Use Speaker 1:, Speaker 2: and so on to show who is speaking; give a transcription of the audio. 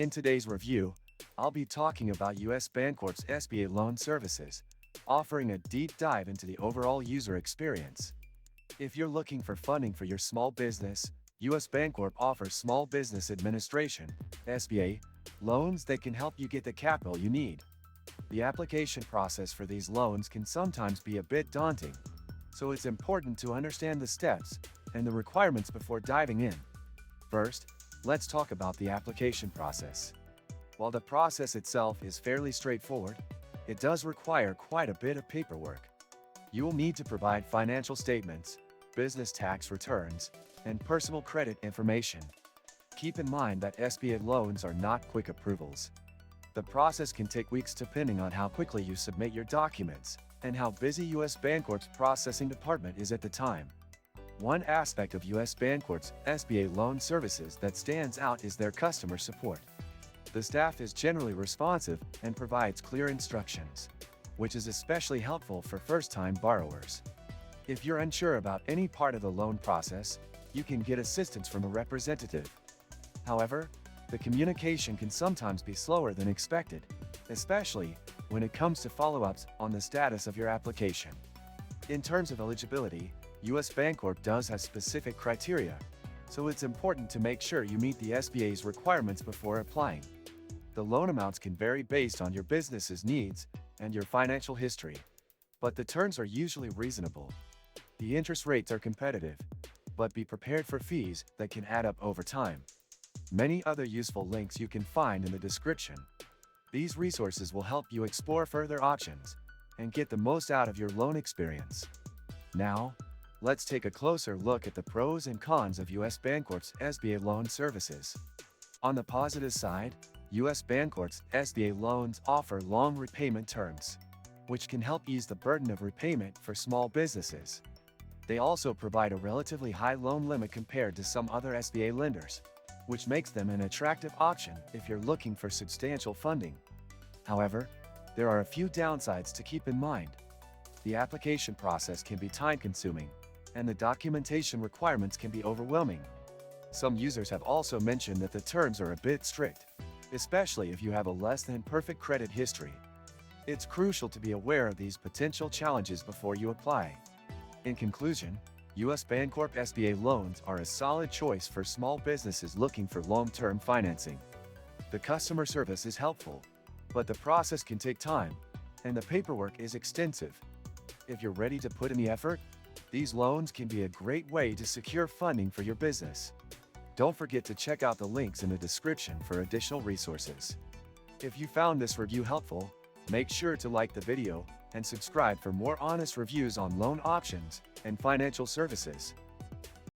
Speaker 1: In today's review, I'll be talking about US Bancorp's SBA loan services, offering a deep dive into the overall user experience. If you're looking for funding for your small business, US Bancorp offers Small Business Administration (SBA) loans that can help you get the capital you need. The application process for these loans can sometimes be a bit daunting, so it's important to understand the steps and the requirements before diving in. First, let's talk about the application process. While the process itself is fairly straightforward, it does require quite a bit of paperwork. You will need to provide financial statements, business tax returns, and personal credit information. Keep in mind that SBA loans are not quick approvals. The process can take weeks depending on how quickly you submit your documents and how busy US Bancorp's processing department is at the time. One aspect of US Bancorp's SBA loan services that stands out is their customer support. The staff is generally responsive and provides clear instructions, which is especially helpful for first-time borrowers. If you're unsure about any part of the loan process, you can get assistance from a representative. However, the communication can sometimes be slower than expected, especially when it comes to follow-ups on the status of your application. In terms of eligibility, US Bancorp does have specific criteria, so it's important to make sure you meet the SBA's requirements before applying. The loan amounts can vary based on your business's needs and your financial history, but the terms are usually reasonable. The interest rates are competitive, but be prepared for fees that can add up over time. Many other useful links you can find in the description. These resources will help you explore further options and get the most out of your loan experience. Now, let's take a closer look at the pros and cons of US Bancorp's SBA loan services. On the positive side, US Bancorp's SBA loans offer long repayment terms, which can help ease the burden of repayment for small businesses. They also provide a relatively high loan limit compared to some other SBA lenders, which makes them an attractive option if you're looking for substantial funding. However, there are a few downsides to keep in mind. The application process can be time-consuming, and the documentation requirements can be overwhelming. Some users have also mentioned that the terms are a bit strict, especially if you have a less than perfect credit history. It's crucial to be aware of these potential challenges before you apply. In conclusion, US Bancorp SBA loans are a solid choice for small businesses looking for long-term financing. The customer service is helpful, but the process can take time, and the paperwork is extensive. If you're ready to put in the effort, these loans can be a great way to secure funding for your business. Don't forget to check out the links in the description for additional resources. If you found this review helpful, make sure to like the video and subscribe for more honest reviews on loan options and financial services.